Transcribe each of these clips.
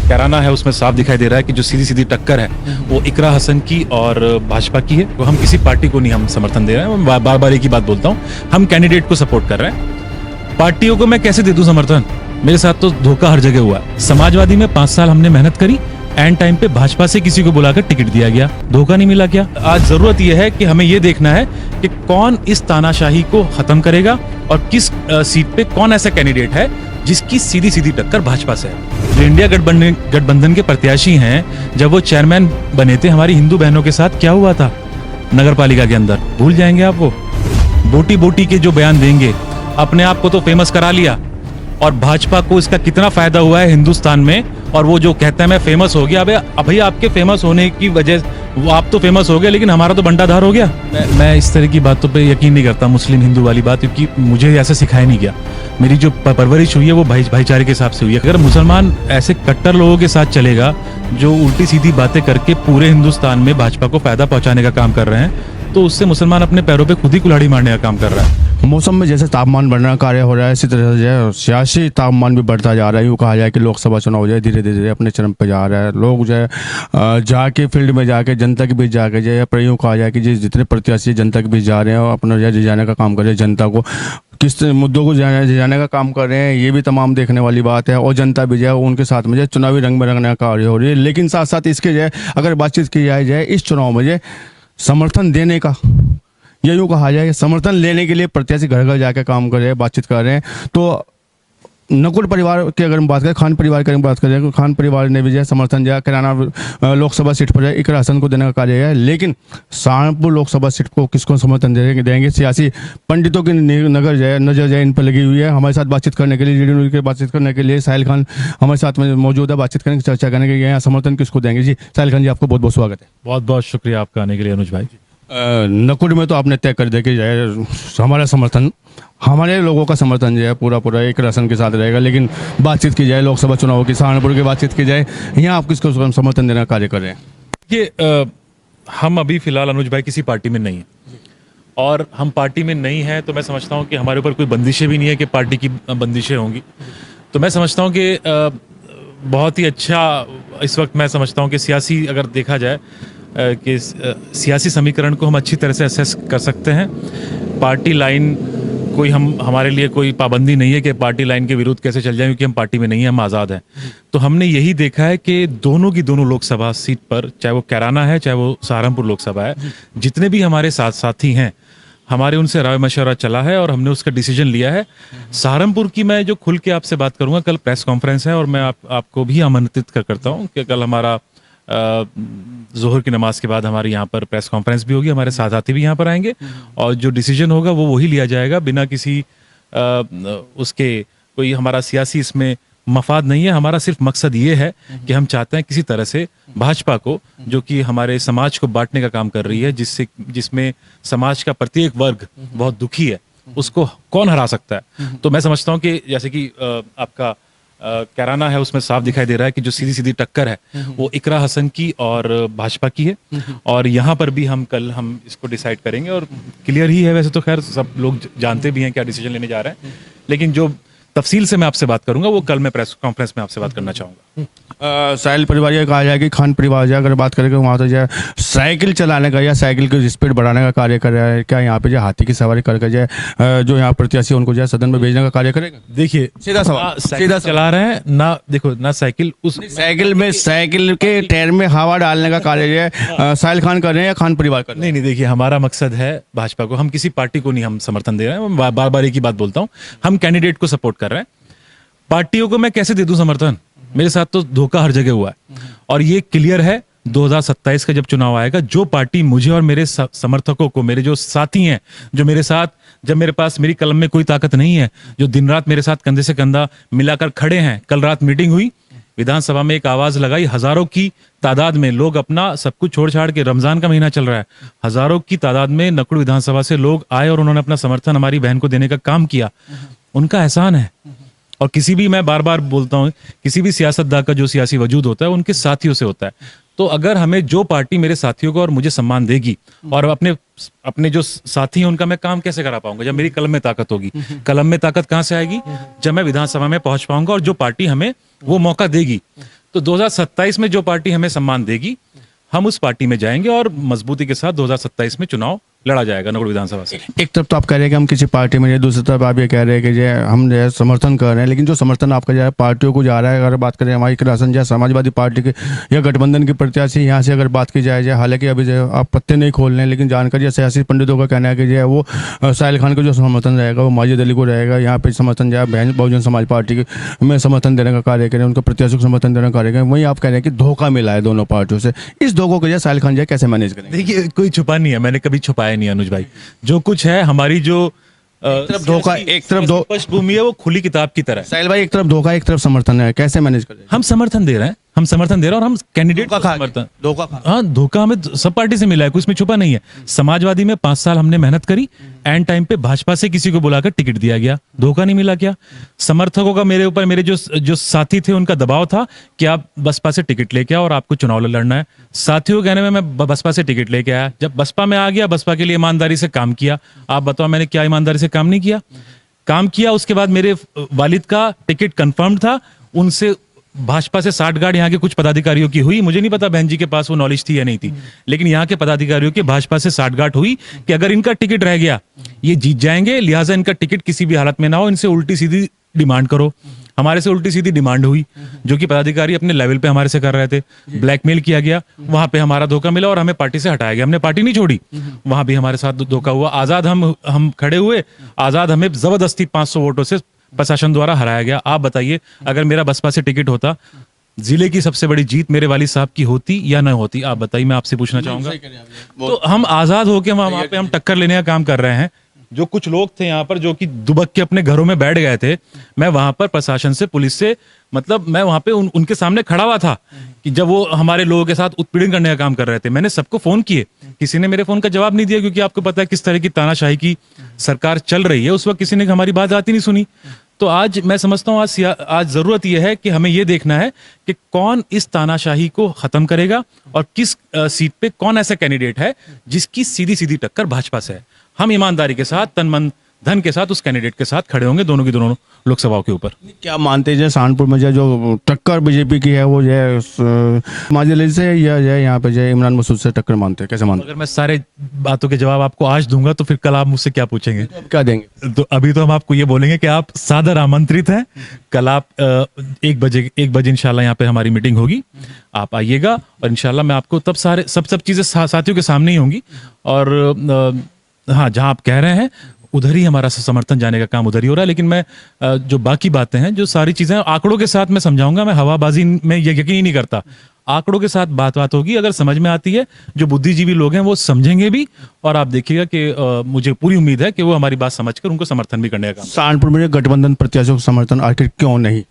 कैराना है उसमें साफ दिखाई दे रहा है कि जो सीधी सीधी टक्कर है वो इकरा हसन की और भाजपा की है। तो हम किसी पार्टी को नहीं हम समर्थन दे रहे हैं, मैं बार बार एक ही बात बोलता हूँ, हम कैंडिडेट को सपोर्ट कर रहे हैं। पार्टियों को मैं कैसे दे दूं समर्थन? मेरे साथ तो धोखा हर जगह हुआ है। समाजवादी में 5 साल हमने मेहनत करी, एंड टाइम पे भाजपा से किसी को बुलाकर टिकट दिया गया, धोखा नहीं मिला क्या? आज जरूरत यह है कि हमें यह देखना है कि कौन इस तानाशाही को खत्म करेगा और किस सीट पे कौन ऐसा कैंडिडेट है जिसकी सीधी सीधी टक्कर भाजपा से है। जो इंडिया गठबंधन के प्रत्याशी हैं, जब वो चेयरमैन बने थे, हमारी हिंदू बहनों के साथ क्या हुआ था नगर पालिका के अंदर, भूल जाएंगे आप? वो बोटी बोटी के जो बयान देंगे, अपने आप को तो फेमस करा लिया और भाजपा को इसका कितना फायदा हुआ है हिंदुस्तान में। और वो जो कहता है मैं फेमस हो गया, अभी आपके फेमस होने की वजह, वो आप तो फेमस हो गए लेकिन हमारा तो बंटाधार हो गया। मैं इस तरह की बातों पे यकीन नहीं करता, मुस्लिम हिंदू वाली बात, क्योंकि मुझे ऐसा सिखाया नहीं गया। मेरी जो परवरिश हुई है वो भाईचारे के हिसाब से हुई है। अगर मुसलमान ऐसे कट्टर लोगों के साथ चलेगा जो उल्टी सीधी बातें करके पूरे हिंदुस्तान में भाजपा को फायदा पहुंचाने का काम कर रहे हैं, तो उससे मुसलमान अपने पैरों पे खुद ही कुल्हाड़ी मारने का काम कर रहा है। मौसम में जैसे तापमान बढ़ना कार्य हो रहा है, इसी तरह से सियासी तापमान भी बढ़ता जा रहा है। यूँ कहा जाए कि लोकसभा चुनाव जो है धीरे धीरे अपने चरम पे जा रहा है। लोग जो है जाके फील्ड में जाके जनता के बीच जाके जो है, यूँ कहा जाए कि जितने प्रत्याशी जनता के बीच जा रहे हैं और अपना जो है रिझाने का काम कर रहे हैं, जनता को किस मुद्दों को रिझाने का काम कर रहे हैं, ये भी तमाम देखने वाली बात है। और जनता भी जो है उनके साथ में जो चुनावी रंग में रंगने का कार्य हो रही है। लेकिन साथ साथ इसके जो है अगर बातचीत की जाए इस चुनाव में जो समर्थन देने का, या यूँ कहा जाए समर्थन लेने के लिए प्रत्याशी घर घर जाकर काम कर रहे हैं, बातचीत कर रहे हैं। तो नकुल परिवार की अगर हम बात करें, खान परिवार की अगर बात करें, तो खान परिवार ने भी जो है समर्थन जो है कैराना लोकसभा सीट पर इकरा हसन को देने का कार्य है। लेकिन सहारनपुर लोकसभा सीट को किसको समर्थन देंगे? सियासी पंडितों की नजर जो है इन पर लगी हुई है। हमारे साथ बातचीत करने के लिए, रेडियो न्यूज़ के बातचीत करने के लिए साहिल खान हमारे साथ में मौजूद है। बातचीत करने की, चर्चा करने के लिए समर्थन किसको देंगे? जी साहिल खान जी, आपको बहुत बहुत स्वागत है। बहुत बहुत शुक्रिया आपका आने के लिए अनुज भाई। नकुल में तो आपने तय कर दिया कि जो है हमारा समर्थन, हमारे लोगों का समर्थन जो है पूरा एक रसन के साथ रहेगा। लेकिन बातचीत की जाए लोकसभा चुनाव की, सहारनपुर की बातचीत की जाए, यहाँ आप किसको समर्थन देने का कार्य कर रहे हैं? ये हम अभी फिलहाल अनुज भाई किसी पार्टी में नहीं है, और हम पार्टी में नहीं है तो मैं समझता हूँ कि हमारे ऊपर कोई बंदिशें भी नहीं है कि पार्टी की बंदिशें होंगी। तो मैं समझता हूँ कि बहुत ही अच्छा इस वक्त मैं समझता हूँ कि सियासी, अगर देखा जाए कि सियासी समीकरण को हम अच्छी तरह से असेस कर सकते हैं। पार्टी लाइन कोई हमारे लिए कोई पाबंदी नहीं है कि पार्टी लाइन के विरुद्ध कैसे चल जाए, क्योंकि हम पार्टी में नहीं है, हम आज़ाद हैं। तो हमने यही देखा है कि दोनों की दोनों लोकसभा सीट पर, चाहे वो कैराना है चाहे वो सहारनपुर लोकसभा है, जितने भी हमारे साथी हैं, हमारे उनसे राय मशवरा चला है और हमने उसका डिसीजन लिया है। सहारनपुर की मैं जो खुल के आपसे बात करूंगा, कल प्रेस कॉन्फ्रेंस है और मैं आपको भी आमंत्रित करता हूँ कि कल हमारा जोहर की नमाज के बाद हमारे यहाँ पर प्रेस कॉन्फ्रेंस भी होगी, हमारे साथी भी यहाँ पर आएंगे और जो डिसीजन होगा वो वही लिया जाएगा, बिना किसी उसके कोई हमारा सियासी इसमें मफाद नहीं है। हमारा सिर्फ मकसद ये है कि हम चाहते हैं किसी तरह से भाजपा को, जो कि हमारे समाज को बांटने का काम कर रही है, जिसमें समाज का प्रत्येक वर्ग बहुत दुखी है, उसको कौन हरा सकता है। तो मैं समझता हूँ कि जैसे कि आपका कैराना है उसमें साफ दिखाई दे रहा है कि जो सीधी सीधी टक्कर है वो इकरा हसन की और भाजपा की है। और यहाँ पर भी हम इसको डिसाइड करेंगे और क्लियर ही है, वैसे तो खैर सब लोग जानते भी हैं क्या डिसीजन लेने जा रहे हैं, लेकिन जो तफसील से मैं आपसे बात करूंगा वो कल मैं प्रेस कॉन्फ्रेंस में आपसे बात करना चाहूंगा। साहिल परिवार ये कहा जाए कि खान परिवार जो अगर बात करें वहाँ तो जो है साइकिल चलाने का या साइकिल की स्पीड बढ़ाने का कार्य कर रहा है, क्या यहाँ पे जो हाथी की सवारी करके जो है जो यहाँ प्रत्याशी उनको जो है सदन में भेजने का कार्य करेगा? देखिए सीधा सवाल, सीधा चला रहे हैं ना, देखो ना साइकिल के टायर में हवा डालने का कार्य जो है साहिल खान कर रहे हैं या खान परिवार कर रहे हैं? नहीं, देखिए हमारा मकसद है भाजपा को, हम किसी पार्टी को नहीं हम समर्थन दे रहे हैं, मैं बार बार एक ही बात बोलता हूँ, हम कैंडिडेट को सपोर्ट कर रहे हैं। पार्टियों को मैं कैसे दे दूं समर्थन? मेरे साथ तो धोखा हर जगह हुआ है और ये क्लियर है 2027 का जब चुनाव आएगा, जो पार्टी मुझे और मेरे समर्थकों को, मेरे जो साथी हैं, जो मेरे साथ, जब मेरे पास मेरी कलम में कोई ताकत नहीं है, जो दिन रात मेरे साथ कंधे से कंधा मिलाकर खड़े हैं। कल रात मीटिंग हुई, विधानसभा में एक आवाज लगाई, हजारों की तादाद में लोग अपना सब कुछ छोड़ छाड़ के, रमजान का महीना चल रहा है, हजारों की तादाद में नकुल विधानसभा से लोग आए और उन्होंने अपना समर्थन हमारी बहन को देने का काम किया। उनका एहसान है। और किसी भी, मैं बार बार बोलता हूं, किसी भी सियासतदान का जो सियासी वजूद होता है उनके साथियों से होता है। तो अगर हमें जो पार्टी मेरे साथियों को और मुझे सम्मान देगी, और अपने जो साथी हैं उनका मैं काम कैसे करा पाऊंगा जब मेरी कलम में ताकत होगी? कलम में ताकत कहां से आएगी? जब मैं विधानसभा में पहुंच पाऊंगा और जो पार्टी हमें वो मौका देगी। तो 2027 में जो पार्टी हमें सम्मान देगी हम उस पार्टी में जाएंगे और मजबूती के साथ 2027 में चुनाव लड़ा जाएगा नगड़ विधानसभा से। एक तरफ तो आप कह रहे हैं कि हम किसी पार्टी में, दूसरी तरफ आप ये कह रहे हैं कि जो है हम जो है समर्थन कर रहे हैं, लेकिन जो समर्थन आपका जो है पार्टियों को जा रहा है, अगर बात करें हमारी राशन जो है समाजवादी पार्टी के या गठबंधन की प्रत्याशी यहाँ से अगर बात की जाए, हालांकि अभी जो आप पत्ते नहीं खोल रहे हैं, लेकिन जानकारी सियासी पंडितों का कहना है कि जो है वो साहिल खान का जो समर्थन रहेगा वो माजिद अली को रहेगा। यहाँ पे समर्थन जो है बहुजन समाज पार्टी में समर्थन देने का कार्य करें, उनका प्रत्याशी को समर्थन देने का कार्य करें। वहीं आप कह रहे हैं कि धोखा मिला है दोनों पार्टियों से, इस धोखों को जो है साहिल खान जो है कैसे मैनेज करेंगे? देखिए कोई छुपा नहीं है, मैंने कभी छुपाया नहीं अनुज भाई। जो कुछ है हमारी जो एक तरफ धोखा, एक तरफ स्पष्ट भूमि है, वो खुली किताब की तरह है। साहिल भाई, एक तरफ धोखा एक तरफ समर्थन है, कैसे मैनेज करें? हम समर्थन दे रहे हैं, हम समर्थन दे रहे हैं और हम कैंडिडेट को समर्थन, हाँ धोखा हमें सब पार्टी से मिला है, कुछ में छुपा नहीं है। समाजवादी में 5 साल हमने मेहनत करी, एंड टाइम पे भाजपा से किसी को बुलाकर टिकट दिया गया, धोखा नहीं मिला क्या? समर्थकों का मेरे ऊपर, मेरे जो साथी थे उनका दबाव था कि आप बसपा से टिकट लेके आओ और आपको चुनाव लड़ना है। साथियों कहने में मैं बसपा से टिकट लेके आया, जब बसपा में आ गया, बसपा के लिए ईमानदारी से काम किया। आप बताओ मैंने क्या ईमानदारी से काम नहीं किया? काम किया। उसके बाद मेरे वालिद का टिकट कंफर्म था, उनसे भाजपा से साठगांठ यहाँ के कुछ पदाधिकारियों की हुई। मुझे नहीं पता बहन जी के पास वो नॉलेज थी या नहीं थी, लेकिन यहाँ के पदाधिकारियों की भाजपा से साठगांठ हुई कि अगर इनका टिकट रह गया ये जीत जाएंगे, लिहाजा इनका टिकट किसी भी हालत में ना हो, इनसे उल्टी सीधी डिमांड करो। हमारे से उल्टी सीधी डिमांड हुई, जो कि पदाधिकारी अपने लेवल पे हमारे से कर रहे थे। ब्लैकमेल किया गया, वहां पे हमारा धोखा मिला और हमें पार्टी से हटाया गया। हमने पार्टी नहीं छोड़ी, वहां भी हमारे साथ धोखा हुआ। आजाद हम खड़े हुए, आजाद हमें जबरदस्ती 500 वोटों से प्रशासन द्वारा हराया गया। आप बताइए अगर मेरा बसपा से टिकट होता, जिले की सबसे बड़ी जीत मेरे वाली साहब की होती या न होती? आप बताइए, मैं आपसे पूछना चाहूंगा। तो हम आजाद होके वहां पे हम टक्कर लेने का काम कर रहे हैं। जो कुछ लोग थे यहाँ पर जो कि दुबक के अपने घरों में बैठ गए थे, मैं वहां पर प्रशासन से, पुलिस से, मतलब मैं वहां पे उनके सामने खड़ा हुआ था कि जब वो हमारे लोगों के साथ उत्पीड़न करने का काम कर रहे थे। मैंने सबको फोन किए, किसी ने मेरे फोन का जवाब नहीं दिया, क्योंकि आपको पता है किस तरह की तानाशाही की सरकार चल रही है। उस वक्त किसी ने हमारी बात आती नहीं सुनी। तो आज मैं समझता हूँ आज जरूरत यह है कि हमें यह देखना है कि कौन इस तानाशाही को खत्म करेगा और किस सीट पे कौन ऐसा कैंडिडेट है जिसकी सीधी सीधी टक्कर भाजपा से है। हम ईमानदारी के साथ, तन मन धन के साथ उस कैंडिडेट के साथ खड़े होंगे, दोनों की दोनों लोकसभाओं के ऊपर। क्या मानते हैं सहारनपुर में जो टक्कर बीजेपी की है वो जो माजिद अली से या यहाँ पे जो इमरान मसूद से टक्कर मानते हैं, कैसे मानते हैं? अगर मैं सारे बातों के जवाब आपको आज दूंगा तो फिर कल आप मुझसे क्या पूछेंगे? तो क्या देंगे? तो अभी तो हम आपको ये बोलेंगे कि आप सादर आमंत्रित हैं। कल आप 1 बजे इंशाल्लाह यहाँ पे हमारी मीटिंग होगी, आप आइएगा और इंशाल्लाह मैं आपको तब सब चीजें साथियों के सामने ही होंगी। और हाँ, जहां आप कह रहे हैं उधर ही हमारा समर्थन जाने का काम उधर ही हो रहा है। लेकिन मैं जो बाकी बातें हैं, जो सारी चीजें आंकड़ों के साथ मैं समझाऊंगा। मैं हवाबाजी में यकीन ही नहीं करता, आंकड़ों के साथ बात होगी। अगर समझ में आती है, जो बुद्धिजीवी लोग हैं वो समझेंगे भी, और आप देखिएगा कि मुझे पूरी उम्मीद है कि वो हमारी बात समझकर उनको समर्थन भी करने का काम। सहारनपुर में गठबंधन प्रत्याशियों का समर्थन आखिर क्यों नहीं?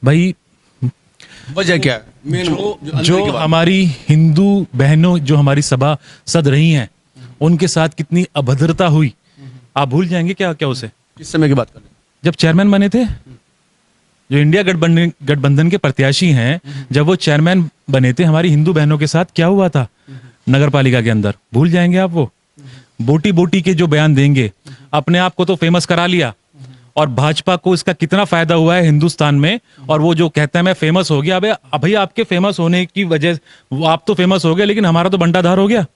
भाई वजह क्या है? जो हमारी हिंदू बहनों जो हमारी सभासद रही हैं, उनके साथ कितनी अभद्रता हुई, आप भूल जाएंगे क्या उसे? किस समय की बात कर रहे हैं? जब चेयरमैन बने थे, जो इंडिया गठबंधन के प्रत्याशी हैं, जब वो चेयरमैन बने थे, हमारी हिंदू बहनों के साथ क्या हुआ था नगर पालिका के अंदर? भूल जाएंगे आप? वो बोटी बोटी के जो बयान देंगे, अपने आप को तो फेमस करा लिया, और भाजपा को इसका कितना फायदा हुआ है हिंदुस्तान में। और वो जो कहते हैं मैं फेमस हो गया, अभी आपके फेमस होने की वजह, आप तो फेमस हो गए, लेकिन हमारा तो बंटाधार हो गया।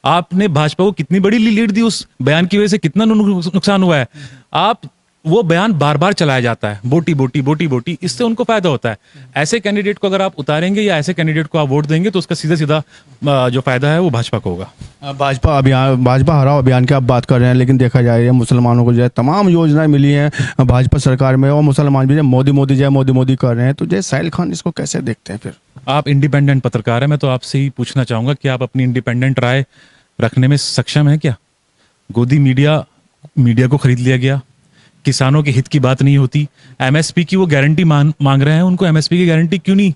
आपने भाजपा को कितनी बड़ी लीड दी, उस बयान की वजह से कितना नुकसान हुआ है। आप वो बयान बार बार चलाया जाता है, बोटी बोटी बोटी बोटी, इससे उनको फायदा होता है। ऐसे कैंडिडेट को अगर आप उतारेंगे या ऐसे कैंडिडेट को आप वोट देंगे तो उसका सीधा सीधा जो फायदा है वो भाजपा को होगा। भाजपा हराओ अभियान की आप बात कर रहे हैं, लेकिन देखा जाए मुसलमानों को जो है तमाम योजनाएं मिली हैं भाजपा सरकार में, और मुसलमान भी मोदी कर रहे हैं। तो जय साहिल खान इसको कैसे देखते हैं? फिर आप इंडिपेंडेंट पत्रकार है, मैं तो आपसे ही पूछना चाहूंगा कि आप अपनी इंडिपेंडेंट राय रखने में सक्षम है क्या? गोदी मीडिया को खरीद लिया गया, किसानों के हित की बात नहीं होती। एमएसपी की वो गारंटी मांग रहे हैं, उनको एमएसपी की गारंटी क्यों नहीं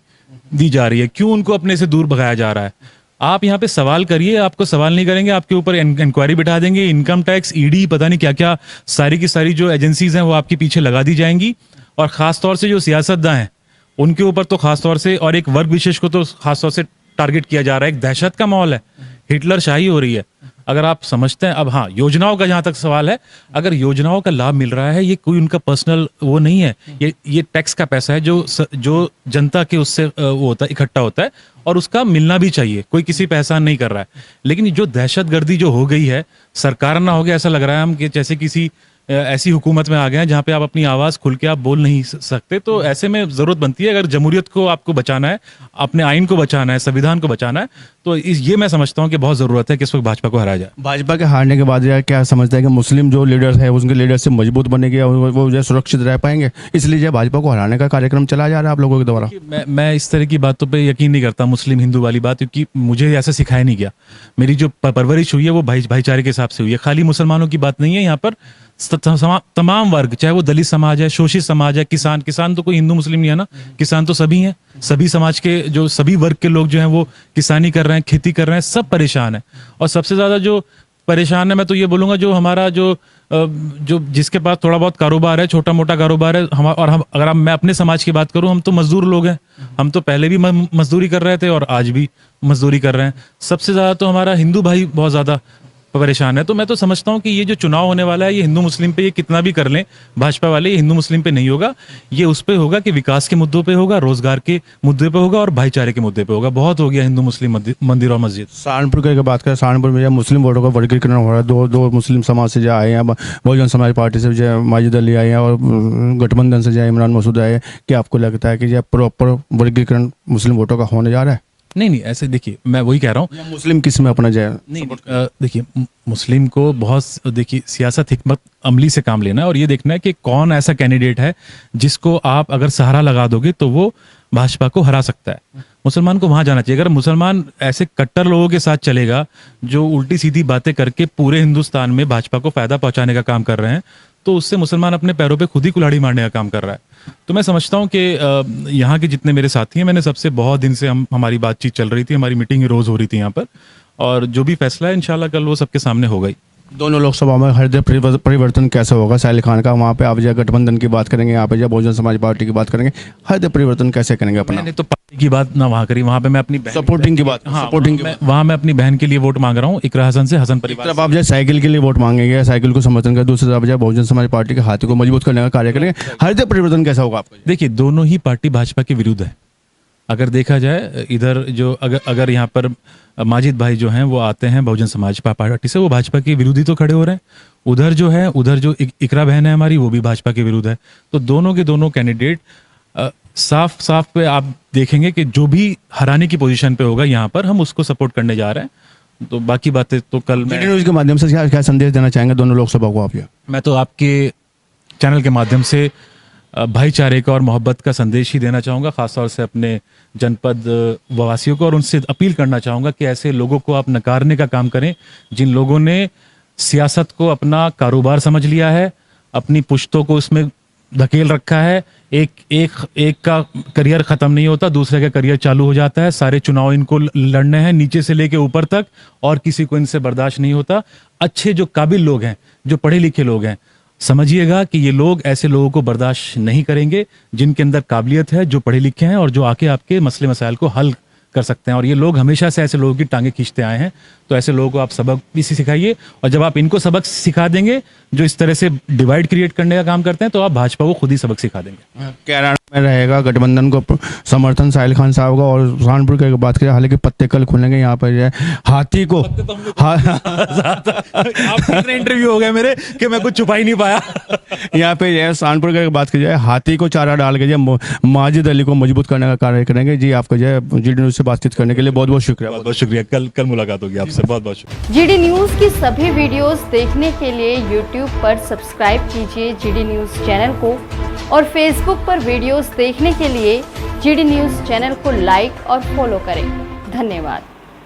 दी जा रही है? क्यों उनको अपने से दूर भगाया जा रहा है? आप यहाँ पे सवाल करिए, आपको सवाल नहीं करेंगे, आपके ऊपर इंक्वायरी बिठा देंगे। इनकम टैक्स, ईडी, पता नहीं क्या क्या सारी की सारी जो एजेंसीज हैं वो आपके पीछे लगा दी जाएंगी। और खासतौर से जो सियासतदान हैं उनके ऊपर तो खासतौर से, और एक वर्ग विशेष को तो खासतौर से टारगेट किया जा रहा है। एक दहशत का माहौल है, हिटलर शाही हो रही है। अगर आप समझते हैं, अब हाँ योजनाओं का जहां तक सवाल है, अगर योजनाओं का लाभ मिल रहा है, ये कोई उनका पर्सनल वो नहीं है, ये टैक्स का पैसा है जो जनता के उससे वो होता है, इकट्ठा होता है, और उसका मिलना भी चाहिए। कोई किसी पे एहसान नहीं कर रहा है। लेकिन जो दहशतगर्दी जो हो गई है, सरकार ना हो गया, ऐसा लग रहा है हम कि जैसे किसी ऐसी हुकूमत में आ गए हैं जहां पे आप अपनी आवाज खुल के आप बोल नहीं सकते। तो ऐसे में जरूरत बनती है, अगर जमहूरियत को आपको बचाना है, अपने आइन को बचाना है, संविधान को बचाना है, तो ये मैं समझता हूँ कि बहुत जरूरत है कि इस वक्त भाजपा को हराया जाए। भाजपा के हारने के बाद यार क्या समझता है कि मुस्लिम जो लीडर्स है उनके लीडरशिप मजबूत बनेगी और वो जो सुरक्षित रह पाएंगे, इसलिए जो भाजपा को हराने का कार्यक्रम चला जा रहा है आप लोगों के द्वारा? मैं इस तरह की बातों पे यकीन नहीं करता, मुस्लिम हिंदू वाली बात, क्योंकि मुझे ऐसा सिखाया नहीं गया। मेरी जो परवरिश हुई है वो भाईचारे के हिसाब से हुई है। खाली मुसलमानों की बात नहीं है यहाँ पर, तमाम वर्ग, चाहे वो दलित समाज है, शोषित समाज है, किसान तो कोई हिंदू मुस्लिम नहीं है ना, किसान तो सभी हैं। सभी समाज के जो सभी वर्ग के लोग जो हैं वो किसानी कर रहे हैं, खेती कर रहे हैं, सब परेशान है। और सबसे ज्यादा जो परेशान है, मैं तो ये बोलूंगा, जो हमारा जो जिसके पास थोड़ा बहुत कारोबार है, छोटा मोटा कारोबार है, हम अगर मैं अपने समाज की बात करूं, हम तो मजदूर लोग हैं। हम तो पहले भी मजदूरी कर रहे थे और आज भी मजदूरी कर रहे हैं। सबसे ज्यादा तो हमारा हिंदू भाई बहुत ज्यादा परेशान है। तो मैं तो समझता हूं कि ये जो चुनाव होने वाला है, ये हिंदू मुस्लिम पे, ये कितना भी कर लें भाजपा वाले, ये हिंदू मुस्लिम पे नहीं होगा। ये उस पे होगा कि विकास के मुद्दों पे होगा, रोजगार के मुद्दे पे होगा और भाईचारे के मुद्दे पे होगा। बहुत हो गया हिंदू मुस्लिम मंदिर और मस्जिद। सहारनपुर की बात करें, सहारनपुर में मुस्लिम वोटों का वर्गीकरण हो रहा है। दो मुस्लिम समाज से जो आए हैं, बहुजन समाज पार्टी से जो माजिद अली आए हैं और गठबंधन से जो इमरान मसूद आए हैं, क्या आपको लगता है कि यह प्रॉपर वर्गीकरण मुस्लिम वोटों का होने जा रहा है? नहीं, ऐसे देखिए, मैं वही कह रहा हूँ, मुस्लिम किस में अपना जाए? नहीं, देखिए, मुस्लिम को बहुत, देखिए, सियासत हिकमत अमली से काम लेना है और ये देखना है कि कौन ऐसा कैंडिडेट है जिसको आप अगर सहारा लगा दोगे तो वो भाजपा को हरा सकता है। मुसलमान को वहां जाना चाहिए। अगर मुसलमान ऐसे कट्टर लोगों के साथ चलेगा जो उल्टी सीधी बातें करके पूरे हिंदुस्तान में भाजपा को फायदा पहुंचाने का काम कर रहे हैं, तो उससे मुसलमान अपने पैरों पे खुद ही कुल्हाड़ी मारने का काम कर रहा है। तो मैं समझता हूं कि यहाँ के जितने मेरे साथी हैं, मैंने सबसे बहुत दिन से हमारी बातचीत चल रही थी, हमारी मीटिंग रोज हो रही थी यहाँ पर, और जो भी फैसला है इंशाल्लाह कल वो सबके सामने होगा ही। दोनों लोकसभा में हृदय परिवर्तन कैसे होगा? साहिल खान का वहाँ पे आप जो गठबंधन की बात करेंगे, यहाँ पे जो बहुजन समाज पार्टी की बात करेंगे, हृदय परिवर्तन कैसे करेंगे अपना? मैंने तो पार्टी की बात ना वहाँ करी, वहाँ पे मैं अपनी सपोर्टिंग की बात, हाँ, वहाँ मैं अपनी बहन के लिए वोट मांग रहा हूँ, इकरा हसन से, हसन परिवार। तरफ आप जो साइकिल के लिए वोट मांगेंगे, साइकिल को समर्थन कर, दूसरी तरफ जो बहुजन समाज पार्टी के हाथी को मजबूत करने का कार्य करेंगे, हृदय परिवर्तन कैसा होगा आपका? देखिए, दोनों ही पार्टी भाजपा के विरुद्ध है। अगर देखा जाए, इधर जो अगर यहाँ पर माजिद भाई जो हैं वो आते हैं बहुजन समाज पार्टी से, वो भाजपा के विरोधी तो खड़े हो रहे हैं। उधर जो इकरा बहन है हमारी, वो भी भाजपा के विरुद्ध है। तो दोनों के दोनों कैंडिडेट साफ पे आप देखेंगे कि जो भी हराने की पोजीशन पे होगा यहाँ पर, हम उसको सपोर्ट करने जा रहे हैं। तो बाकी बातें तो कल मैं न्यूज़ के माध्यम से क्या संदेश देना चाहेंगे दोनों लोकसभा को आप? मैं तो आपके चैनल के माध्यम से भाईचारे का और मोहब्बत का संदेश ही देना चाहूँगा, ख़ासतौर से अपने जनपद वासियों को, और उनसे अपील करना चाहूँगा कि ऐसे लोगों को आप नकारने का काम करें जिन लोगों ने सियासत को अपना कारोबार समझ लिया है, अपनी पुश्तों को उसमें धकेल रखा है। एक का करियर ख़त्म नहीं होता, दूसरे का करियर चालू हो जाता है। सारे चुनाव इनको लड़ने हैं, नीचे से लेके ऊपर तक, और किसी को इनसे बर्दाश्त नहीं होता। अच्छे जो काबिल लोग हैं, जो पढ़े लिखे लोग हैं, समझिएगा कि ये लोग ऐसे लोगों को बर्दाश्त नहीं करेंगे जिनके अंदर काबिलियत है, जो पढ़े लिखे हैं और जो आके आपके मसले मसाइल को हल कर सकते हैं। और ये लोग हमेशा से ऐसे लोगों की टांगे खींचते आए हैं। तो ऐसे लोगों को आप सबक भी सिखाइए, और जब आप इनको सबक सिखा देंगे जो इस तरह से डिवाइड क्रिएट करने का काम करते हैं, तो आप भाजपा को खुद ही सबक सिखा देंगे। कैराना में रहेगा गठबंधन को समर्थन साहिल खान साहब का, और सहारनपुर की बात करें, हालांकि पत्ते कल खुलेंगे यहाँ पर जो है हाथी को आप इंटरव्यू हो गए मेरे कि मैं कुछ छुपा ही नहीं पाया। यहाँ पे जो है सहारनपुर की बात की जाए, हाथी को चारा डाल के जो माजिद अली को मजबूत करने का कार्य करेंगे। जी, आपका जो है GD न्यूज़ से बातचीत करने के लिए बहुत बहुत शुक्रिया। बहुत बहुत शुक्रिया। कल मुलाकात होगी आपसे। बहुत बहुत शुक्रिया। GD न्यूज़ की सभी वीडियोस देखने के लिए YouTube पर सब्सक्राइब कीजिए GD न्यूज़ चैनल को, और Facebook पर वीडियोस देखने के लिए GD न्यूज़ चैनल को लाइक और फॉलो करें। धन्यवाद।